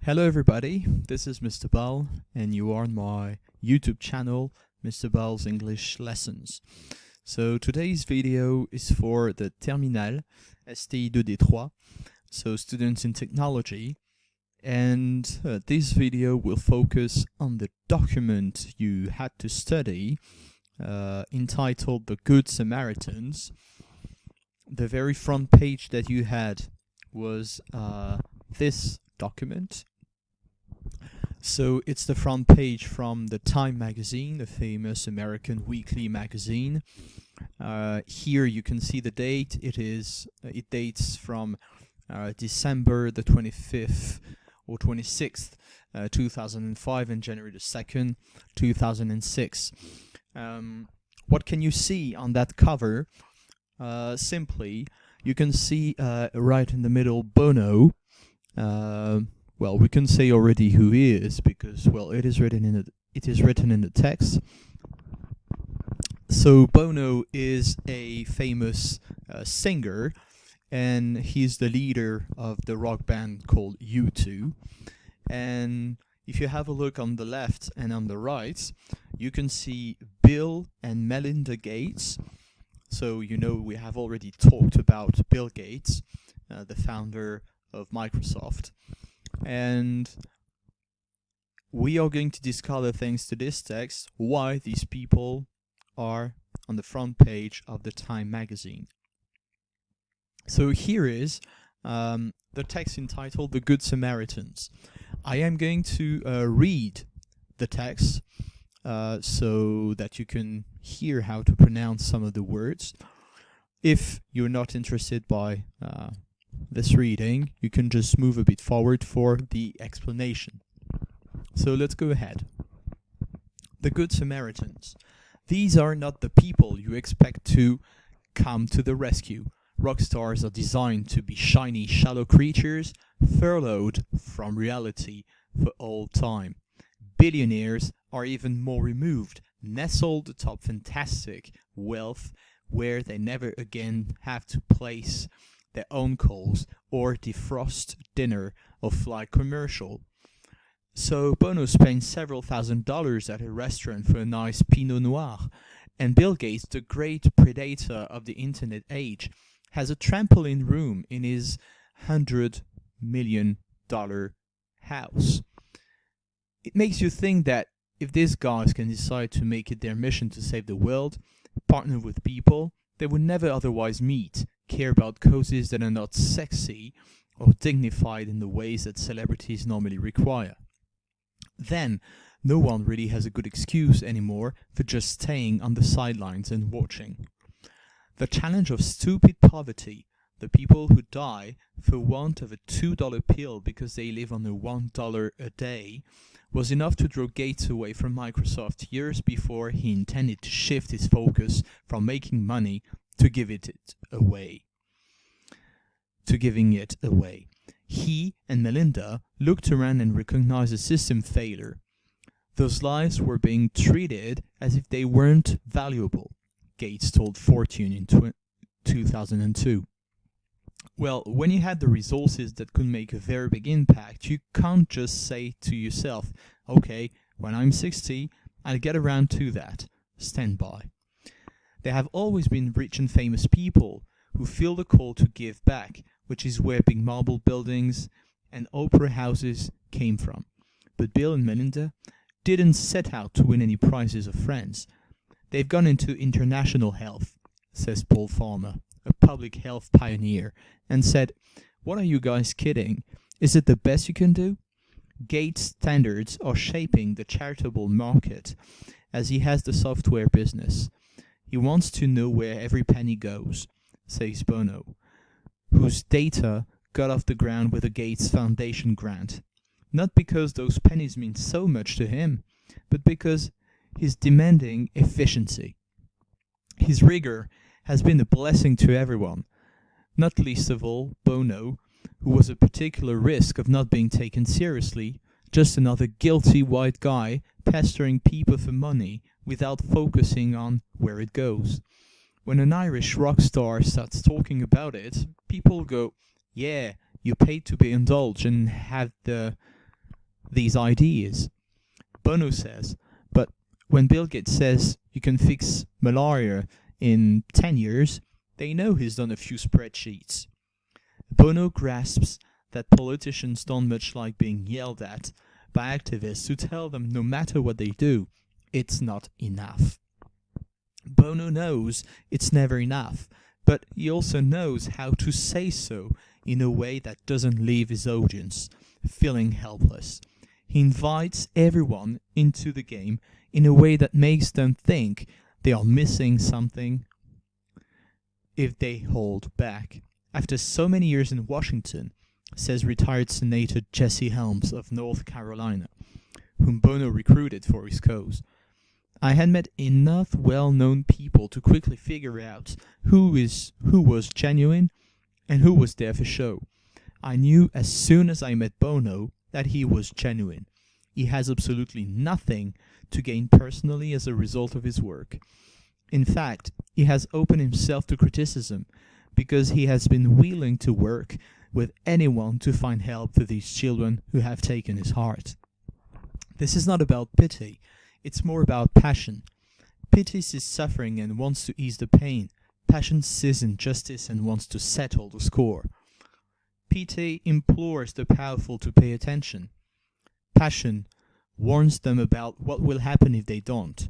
Hello everybody, this is Mr. Bell and you are on my YouTube channel, Mr. Bell's English Lessons. So today's video is for the Terminale STi2D3, so students in technology, and this video will focus on the document you had to study entitled the Good Samaritans. The very front page that you had was this document. So it's the front page from the Time magazine, the famous American weekly magazine. Here you can see the date. It dates from December the 25th or 26th, 2005 and January the 2nd, 2006. What can you see on that cover? Simply, you can see right in the middle Bono. Well, we can say already who he is because, well, it is written in the text. So Bono is a famous singer, and he's the leader of the rock band called U2. And if you have a look on the left and on the right, you can see Bill and Melinda Gates. So you know we have already talked about Bill Gates, the founder of Microsoft. And we are going to discover, thanks to this text, why these people are on the front page of the Time magazine. So here is the text entitled The Good Samaritans. I am going to read the text so that you can hear how to pronounce some of the words. If you're not interested by this reading, you can just move a bit forward for the explanation. So let's go ahead. The Good Samaritans. These are not the people you expect to come to the rescue. Rock stars are designed to be shiny, shallow creatures, furloughed from reality for all time. Billionaires are even more removed, nestled atop fantastic wealth where they never again have to place their own calls or defrost dinner or fly commercial. So Bono spends several $1,000s at a restaurant for a nice Pinot Noir, and Bill Gates, the great predator of the internet age, has a trampoline room in his $100 million house. It makes you think that if these guys can decide to make it their mission to save the world, partner with people they would never otherwise meet, care about causes that are not sexy or dignified in the ways that celebrities normally require, then no one really has a good excuse anymore for just staying on the sidelines and watching. The challenge of stupid poverty, the people who die for want of a $2 pill because they live on a $1 a day, was enough to draw Gates away from Microsoft years before he intended to shift his focus from making money to giving it away. He and Melinda looked around and recognized a system failure. Those lives were being treated as if they weren't valuable, Gates told Fortune in 2002. Well, when you had the resources that could make a very big impact, you can't just say to yourself, okay, when I'm 60, I'll get around to that. Stand by. There have always been rich and famous people who feel the call to give back, which is where big marble buildings and opera houses came from. But Bill and Melinda didn't set out to win any prizes or friends. They've gone into international health, says Paul Farmer, a public health pioneer, and said, "What are you guys kidding? Is it the best you can do?" Gates' standards are shaping the charitable market as he has the software business. He wants to know where every penny goes, says Bono, whose data got off the ground with a Gates Foundation grant. Not because those pennies mean so much to him, but because he's demanding efficiency. His rigor has been a blessing to everyone, not least of all Bono, who was a particular risk of not being taken seriously, just another guilty white guy pestering people for money without focusing on where it goes. When an Irish rock star starts talking about it, people go, yeah, you paid to be indulged and have the these ideas. Bono says, but when Bill Gates says you can fix malaria in 10 years, they know he's done a few spreadsheets. Bono grasps that politicians don't much like being yelled at by activists who tell them no matter what they do, it's not enough. Bono knows it's never enough, but he also knows how to say so in a way that doesn't leave his audience feeling helpless. He invites everyone into the game in a way that makes them think they are missing something if they hold back. After so many years in Washington, says retired Senator Jesse Helms of North Carolina, whom Bono recruited for his cause, I had met enough well-known people to quickly figure out who was genuine and who was there for show. I knew as soon as I met Bono that he was genuine. He has absolutely nothing to gain personally as a result of his work. In fact, he has opened himself to criticism because he has been willing to work with anyone to find help for these children who have taken his heart. This is not about pity, it's more about passion. Pity sees suffering and wants to ease the pain. Passion sees injustice and wants to settle the score. Pity implores the powerful to pay attention. Passion warns them about what will happen if they don't.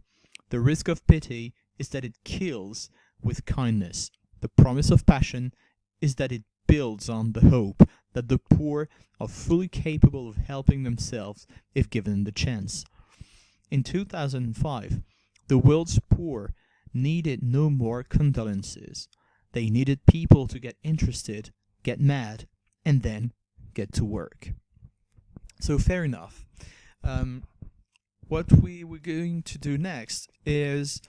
The risk of pity is that it kills with kindness. The promise of passion is that it builds on the hope that the poor are fully capable of helping themselves if given the chance. In 2005, the world's poor needed no more condolences. They needed people to get interested, get mad, and then get to work. So fair enough. What we were going to do next is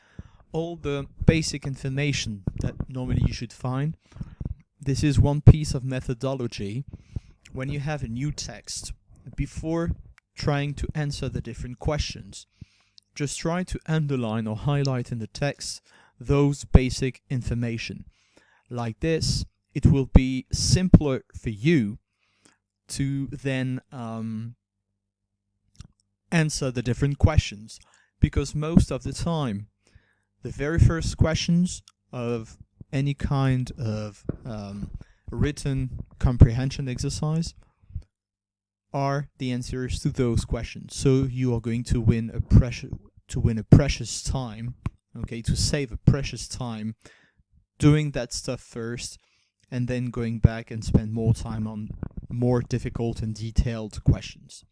all the basic information that normally you should find. This is one piece of methodology. When you have a new text, before trying to answer the different questions, just try to underline or highlight in the text those basic information. Like this, it will be simpler for you to then answer the different questions, because most of the time the very first questions of any kind of written comprehension exercise are the answers to those questions. So you are going to win a precious time, okay, to save a precious time doing that stuff first, and then going back and spend more time on more difficult and detailed questions.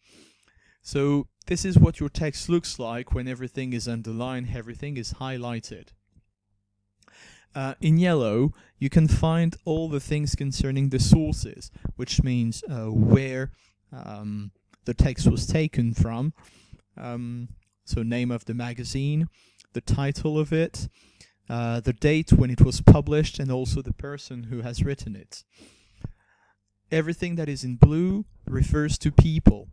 So this is what your text looks like when everything is underlined, everything is highlighted. In yellow, you can find all the things concerning the sources, which means where the text was taken from. So name of the magazine, the title of it, the date when it was published, and also the person who has written it. Everything that is in blue refers to people.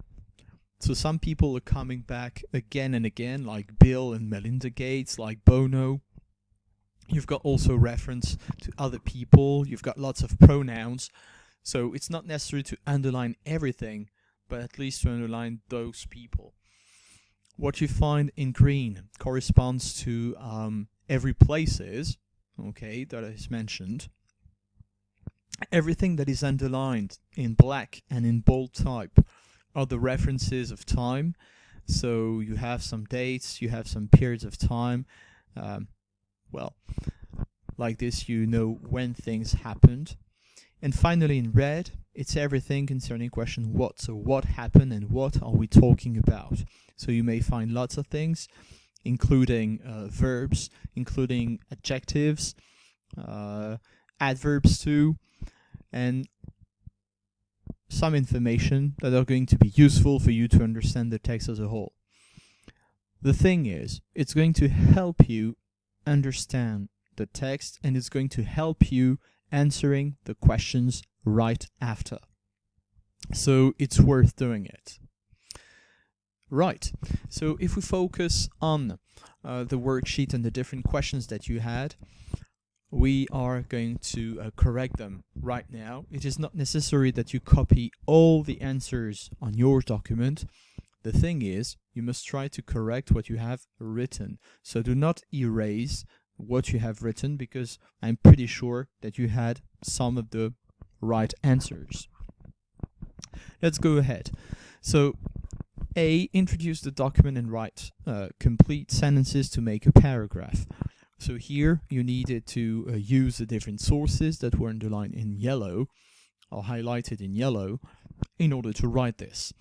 So some people are coming back again and again, like Bill and Melinda Gates, like Bono. You've got also reference to other people. You've got lots of pronouns. So it's not necessary to underline everything, but at least to underline those people. What you find in green corresponds to every places, okay, that is mentioned. Everything that is underlined in black and in bold type are the references of time. So you have some dates, you have some periods of time. Well, like this, you know when things happened. And finally, in red, it's everything concerning question what. So what happened and what are we talking about? So you may find lots of things, including verbs, including adjectives, adverbs too, and some information that are going to be useful for you to understand the text as a whole. The thing is, it's going to help you understand the text, and it's going to help you answering the questions right after. So it's worth doing it. Right, so if we focus on the worksheet and the different questions that you had, we are going to correct them right now. It is not necessary that you copy all the answers on your document. The thing is, you must try to correct what you have written. So do not erase what you have written, because I'm pretty sure that you had some of the right answers. Let's go ahead. So A, introduce the document and write complete sentences to make a paragraph. So here you needed to use the different sources that were underlined in yellow or highlighted in yellow in order to write this.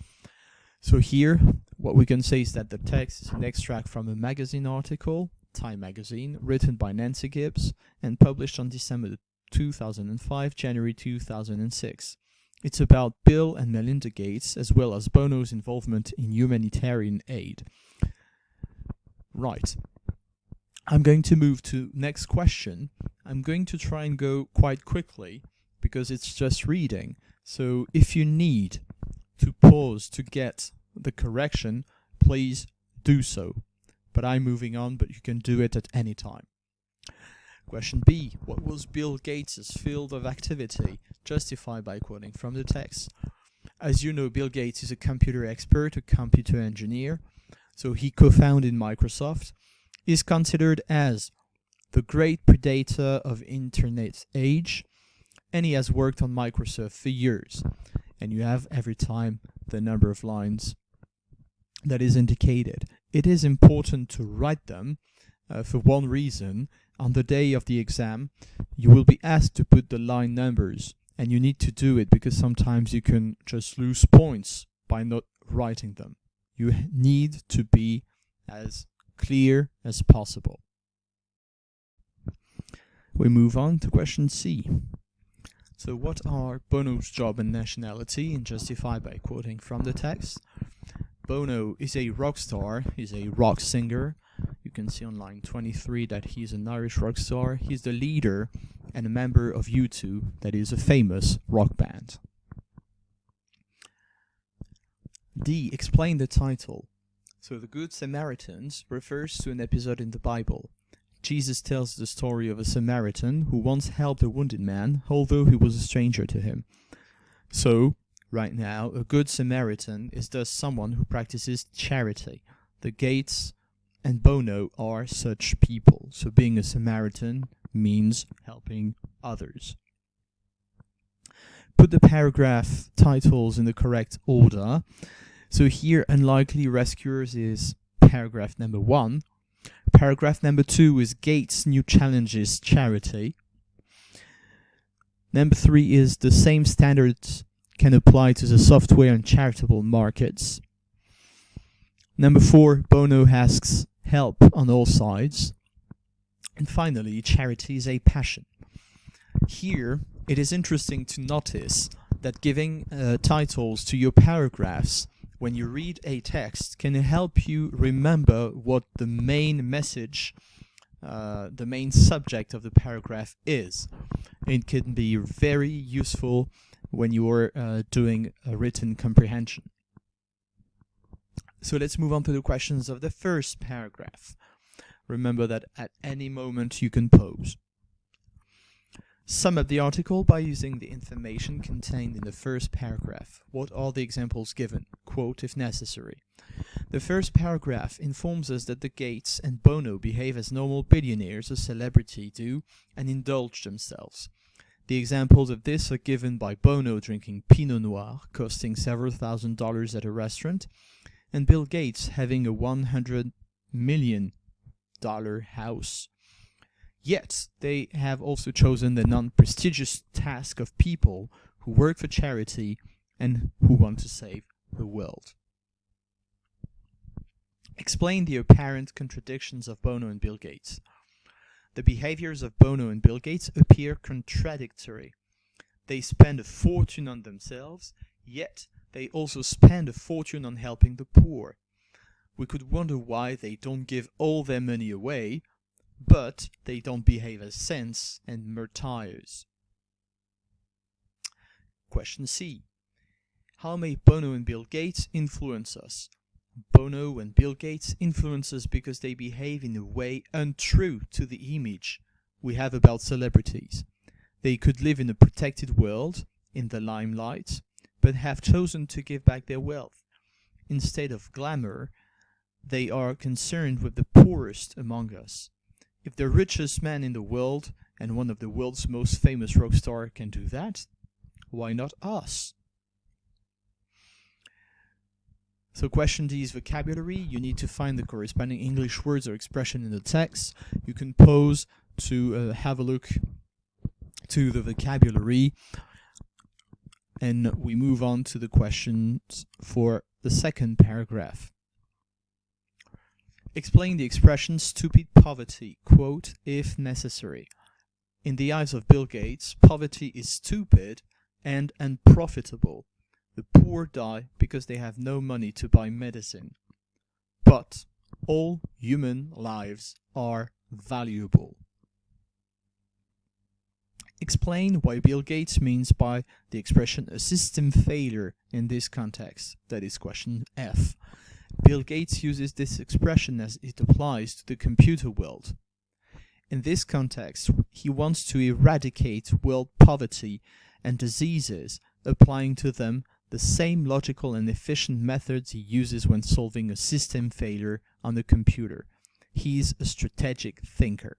So here what we can say is that the text is an extract from a magazine article, Time magazine, written by Nancy Gibbs and published on December 2005, January 2006. It's about Bill and Melinda Gates, as well as Bono's involvement in humanitarian aid. Right. I'm going to move to next question. I'm going to try and go quite quickly because it's just reading. So if you need to pause to get the correction, please do so. But I'm moving on, but you can do it at any time. Question B. What was Bill Gates' field of activity? Justify by quoting from the text. As you know, Bill Gates is a computer expert, a computer engineer. So he co-founded Microsoft. He's considered as the great predator of internet age, and he has worked on Microsoft for years. And you have every time the number of lines that is indicated. It is important to write them for one reason. On the day of the exam, you will be asked to put the line numbers, and you need to do it because sometimes you can just lose points by not writing them. You need to be as clear as possible. We move on to question C. So what are Bono's job and nationality? And justify by quoting from the text. Bono is a rock star, he's a rock singer. You can see on line 23 that he's an Irish rock star. He's the leader and a member of U2, that is a famous rock band. D. Explain the title. So the Good Samaritans refers to an episode in the Bible. Jesus tells the story of a Samaritan who once helped a wounded man, although he was a stranger to him. So, right now, a Good Samaritan is thus someone who practices charity. The Gates and Bono are such people. So being a Samaritan means helping others. Put the paragraph titles in the correct order. So here, Unlikely Rescuers is paragraph number 1. Paragraph number 2 is Gates' New Challenges Charity. Number 3 is The Same Standards Can Apply to the Software and Charitable Markets. Number 4, Bono asks help on all sides. And finally, charity is a passion. Here, it is interesting to notice that giving titles to your paragraphs when you read a text can help you remember what the main message, the main subject of the paragraph is. It can be very useful when you are doing a written comprehension. So let's move on to the questions of the first paragraph. Remember that at any moment you can pause. Sum up the article by using the information contained in the first paragraph. What are the examples given? Quote if necessary. The first paragraph informs us that the Gates and Bono behave as normal billionaires or celebrities do and indulge themselves. The examples of this are given by Bono drinking Pinot Noir, costing several $1,000s at a restaurant, and Bill Gates having a $100 million house. Yet, they have also chosen the non-prestigious task of people who work for charity and who want to save the world. Explain the apparent contradictions of Bono and Bill Gates. The behaviors of Bono and Bill Gates appear contradictory. They spend a fortune on themselves, yet they also spend a fortune on helping the poor. We could wonder why they don't give all their money away, but they don't behave as saints and martyrs. Question C. How may Bono and Bill Gates influence us? Bono and Bill Gates influence us because they behave in a way untrue to the image we have about celebrities. They could live in a protected world, in the limelight, but have chosen to give back their wealth. Instead of glamour, they are concerned with the poorest among us. If the richest man in the world and one of the world's most famous rock stars can do that, why not us? So question D is vocabulary. You need to find the corresponding English words or expression in the text. You can pause to have a look to the vocabulary, and we move on to the questions for the second paragraph. Explain the expression stupid poverty, quote, if necessary. In the eyes of Bill Gates, poverty is stupid and unprofitable. The poor die because they have no money to buy medicine. But all human lives are valuable. Explain why Bill Gates means by the expression a system failure in this context. That is question F. Bill Gates uses this expression as it applies to the computer world. In this context, he wants to eradicate world poverty and diseases, applying to them the same logical and efficient methods he uses when solving a system failure on the computer. He's a strategic thinker.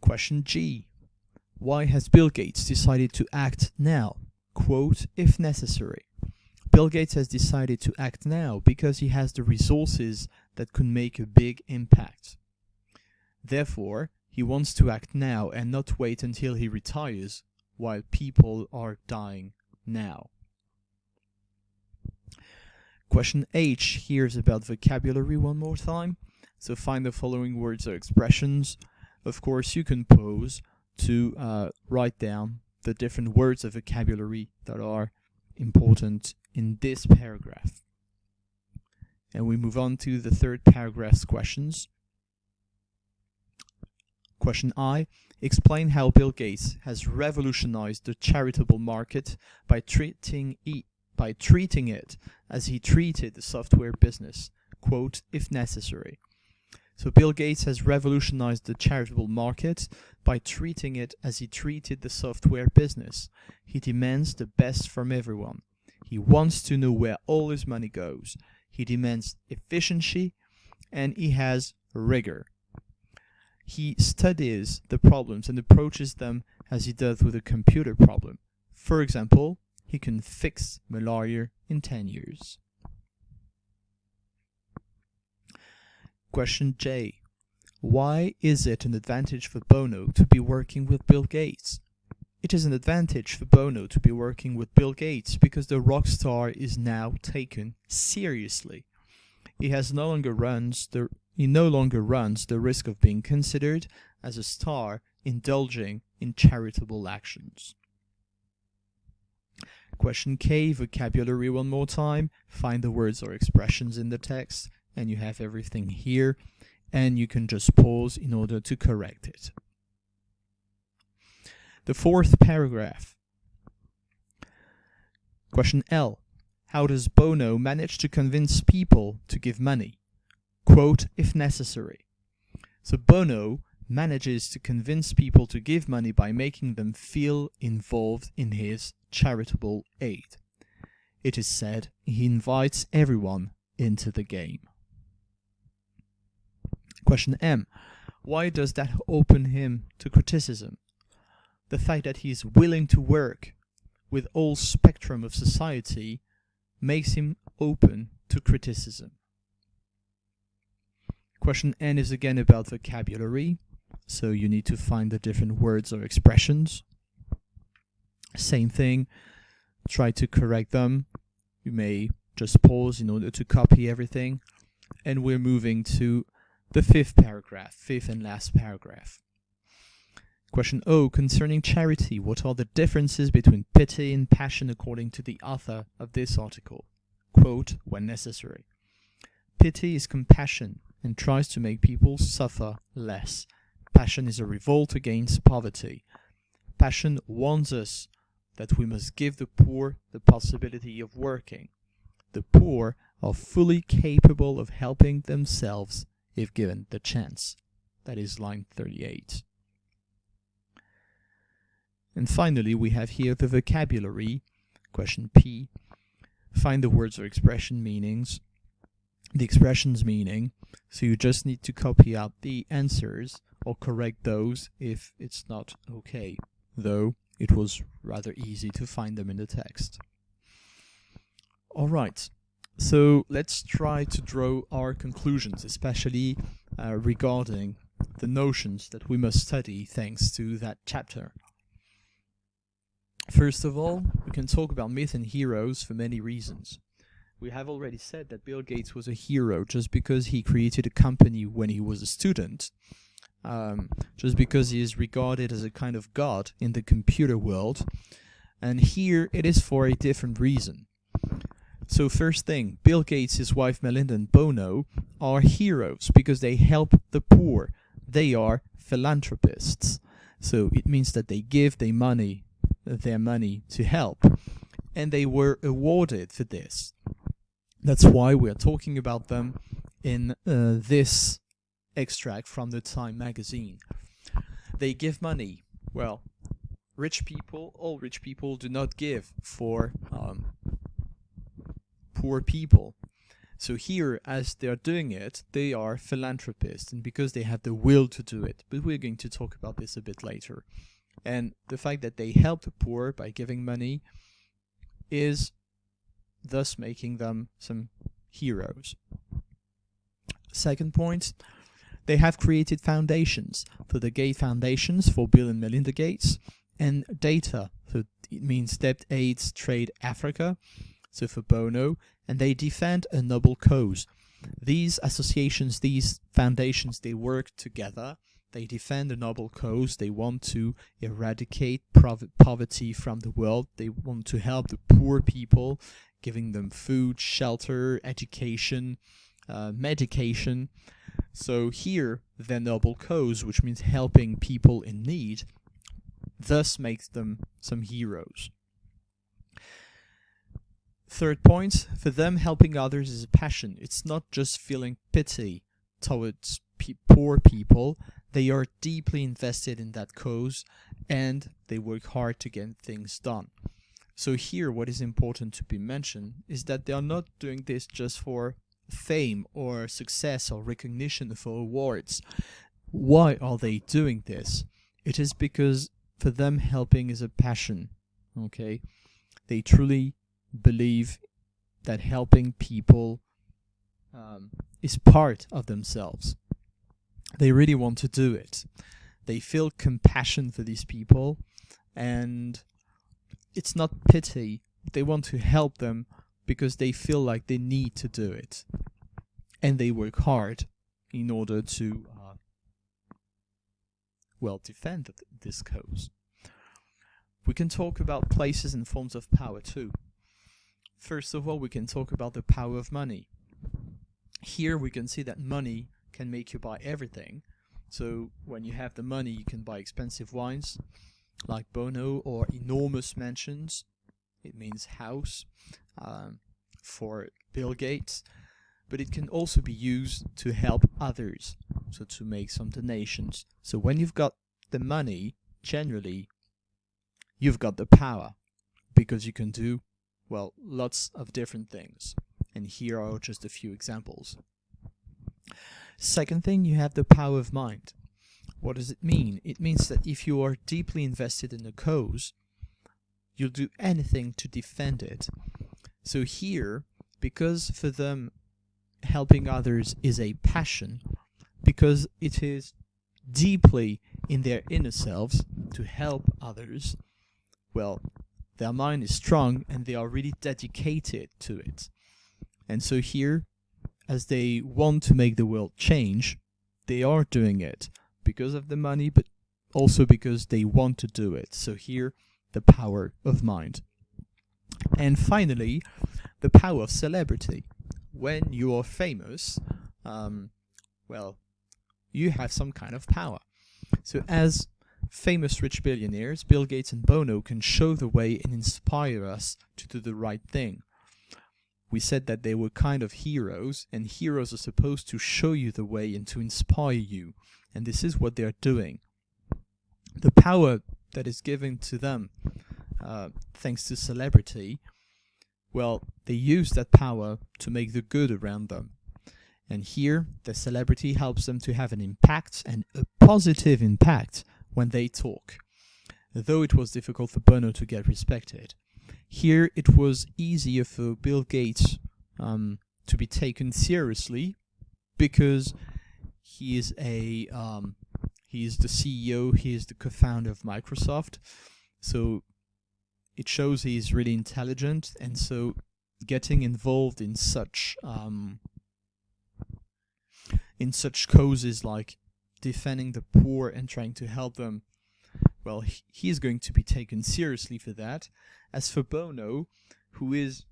Question G. Why has Bill Gates decided to act now? Quote, if necessary. Bill Gates has decided to act now because he has the resources that could make a big impact. Therefore, he wants to act now and not wait until he retires while people are dying now. Question H. Here's about vocabulary one more time. So find the following words or expressions. Of course, you can pause to write down the different words of vocabulary that are important in this paragraph. And we move on to the third paragraph's questions. Question I. Explain how Bill Gates has revolutionized the charitable market by treating it as he treated the software business, quote, if necessary. So Bill Gates has revolutionized the charitable market by treating it as he treated the software business. He demands the best from everyone. He wants to know where all his money goes. He demands efficiency, and he has rigor. He studies the problems and approaches them as he does with a computer problem. For example, he can fix malaria in 10 years. Question J. Why is it an advantage for Bono to be working with Bill Gates? It is an advantage for Bono to be working with Bill Gates because the rock star is now taken seriously. He no longer runs the risk of being considered as a star indulging in charitable actions. Question K, vocabulary one more time. Find the words or expressions in the text, and you have everything here, and you can just pause in order to correct it. The fourth paragraph. Question L. How does Bono manage to convince people to give money? Quote, if necessary. So Bono manages to convince people to give money by making them feel involved in his charitable aid. It is said he invites everyone into the game. Question M. Why does that open him to criticism? The fact that he is willing to work with all spectrum of society makes him open to criticism. Question N is again about vocabulary, so you need to find the different words or expressions. Same thing, try to correct them. You may just pause in order to copy everything. And we're moving to the fifth and last paragraph. Question O, concerning charity, what are the differences between pity and passion according to the author of this article? Quote, when necessary. Pity is compassion and tries to make people suffer less. Passion is a revolt against poverty. Passion warns us that we must give the poor the possibility of working. The poor are fully capable of helping themselves if given the chance. That is line 38. And finally, we have here the vocabulary. Question P, find the words or expression meanings, the expression's meaning. So you just need to copy out the answers or correct those if it's not okay, though it was rather easy to find them in the text. Alright, so let's try to draw our conclusions, especially regarding the notions that we must study thanks to that chapter. First of all, we can talk about myth and heroes for many reasons. We have already said that Bill Gates was a hero just because he created a company when he was a student, just because he is regarded as a kind of god in the computer world, and here it is for a different reason. So first thing, Bill Gates, his wife Melinda, and Bono are heroes because they help the poor. They are philanthropists. So it means that they give their money to help, and they were awarded for this. That's why we are talking about them in this extract from the Time magazine. They give money. Well, all rich people do not give for poor people. So here, as they are doing it, they are philanthropists, and because they have the will to do it. But we're going to talk about this a bit later. And the fact that they help the poor by giving money is thus making them some heroes. Second point, they have created foundations. For the Gates Foundations for Bill and Melinda Gates, and DATA, so it means Debt AIDS Trade Africa, so for Bono, and they defend a noble cause. These associations, these foundations, they work together. They defend a noble cause. They want to eradicate poverty from the world. They want to help the poor people, giving them food, shelter, education, medication. So here, their noble cause, which means helping people in need, thus makes them some heroes. Third point, for them helping others is a passion. It's not just feeling pity towards poor people. They are deeply invested in that cause, and they work hard to get things done. So here, what is important to be mentioned is that they are not doing this just for fame or success or recognition for awards. Why are they doing this? It is because for them helping is a passion. Okay, they truly believe that helping people is part of themselves. They really want to do it. They feel compassion for these people, and it's not pity. They want to help them because they feel like they need to do it, and they work hard in order to defend this cause. We can talk about places and forms of power too. First of all, we can talk about the power of money. Here we can see that money can make you buy everything. So when you have the money, you can buy expensive wines like Bono, or enormous mansions. It means house for Bill Gates. But it can also be used to help others, so to make some donations. So when you've got the money, generally, you've got the power, because you can do, well, lots of different things. And here are just a few examples. Second thing, you have the power of mind. What does it mean? It means that if you are deeply invested in a cause, you'll do anything to defend it. So here, because for them helping others is a passion, because it is deeply in their inner selves to help others, well, their mind is strong and they are really dedicated to it. And so here, as they want to make the world change, they are doing it because of the money, but also because they want to do it. So here, the power of mind. And finally, the power of celebrity. When you are famous, well, you have some kind of power. So as famous rich billionaires, Bill Gates and Bono can show the way and inspire us to do the right thing. We said that they were kind of heroes, and heroes are supposed to show you the way and to inspire you. And this is what they're doing. The power that is given to them thanks to celebrity, well, they use that power to make the good around them. And here, the celebrity helps them to have an impact, and a positive impact, when they talk. Though it was difficult for Bono to get respected, here it was easier for Bill Gates to be taken seriously, because he is the CEO, he is the co-founder of Microsoft, so it shows he's really intelligent, and so getting involved in such causes like defending the poor and trying to help them, well, he is going to be taken seriously for that. As for Bono, who is,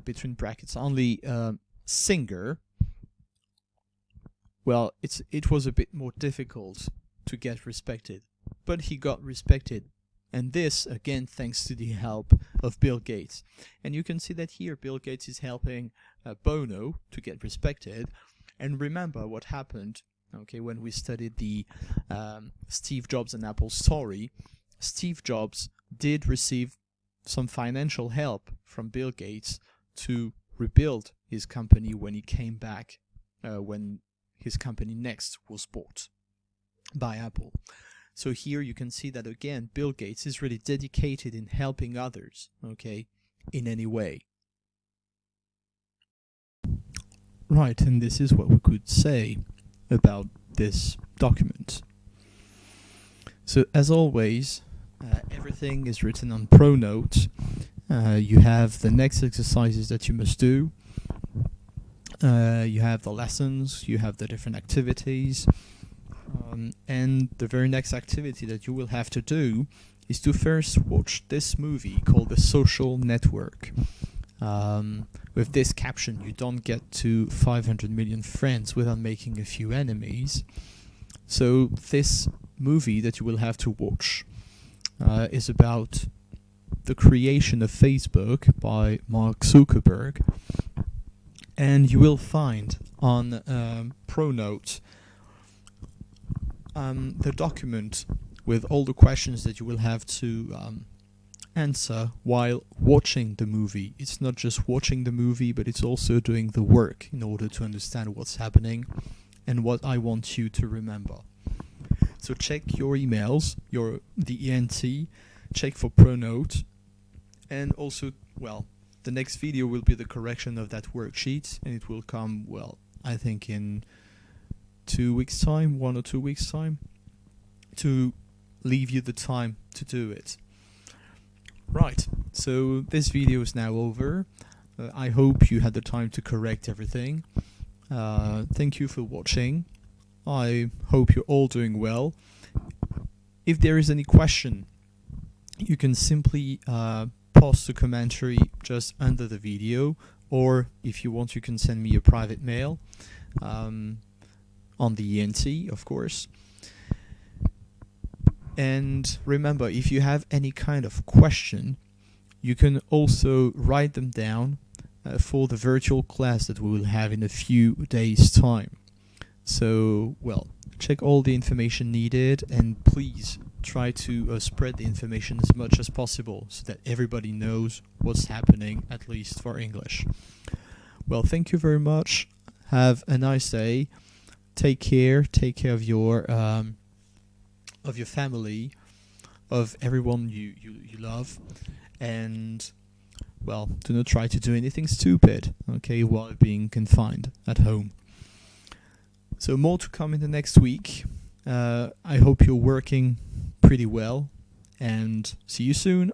between brackets, only a singer, well, it was a bit more difficult to get respected, but he got respected. And this, again, thanks to the help of Bill Gates. And you can see that here Bill Gates is helping Bono to get respected. And remember what happened, okay, when we studied the Steve Jobs and Apple story. Steve Jobs did receive some financial help from Bill Gates to rebuild his company when he came back, when his company Next was bought by Apple. So here you can see that again, Bill Gates is really dedicated in helping others, okay, in any way. Right, and this is what we could say about this document. So as always, everything is written on Pronote. You have the next exercises that you must do. You have the lessons, you have the different activities. And the very next activity that you will have to do is to first watch this movie called The Social Network. With this caption, you don't get to 500 million friends without making a few enemies. So this movie that you will have to watch is about the creation of Facebook by Mark Zuckerberg. And you will find on Pronote the document with all the questions that you will have to answer while watching the movie. It's not just watching the movie, but it's also doing the work in order to understand what's happening and what I want you to remember. So check your emails, the ENT, check for Pronote, and also, well, the next video will be the correction of that worksheet, and it will come, well, I think in 2 weeks' time, 1 or 2 weeks' time, to leave you the time to do it. Right, so this video is now over. I hope you had the time to correct everything. Thank you for watching. I hope you're all doing well. If there is any question, you can simply post a commentary just under the video, or if you want, you can send me a private mail on the ENT, of course. And remember, if you have any kind of question, you can also write them down for the virtual class that we will have in a few days' time. So, well, check all the information needed, and please try to spread the information as much as possible so that everybody knows what's happening, at least for English. Well, thank you very much. Have a nice day. Take care of your family, of everyone you love, and, well, do not try to do anything stupid, okay, while being confined at home. So more to come in the next week. I hope you're working pretty well, and see you soon.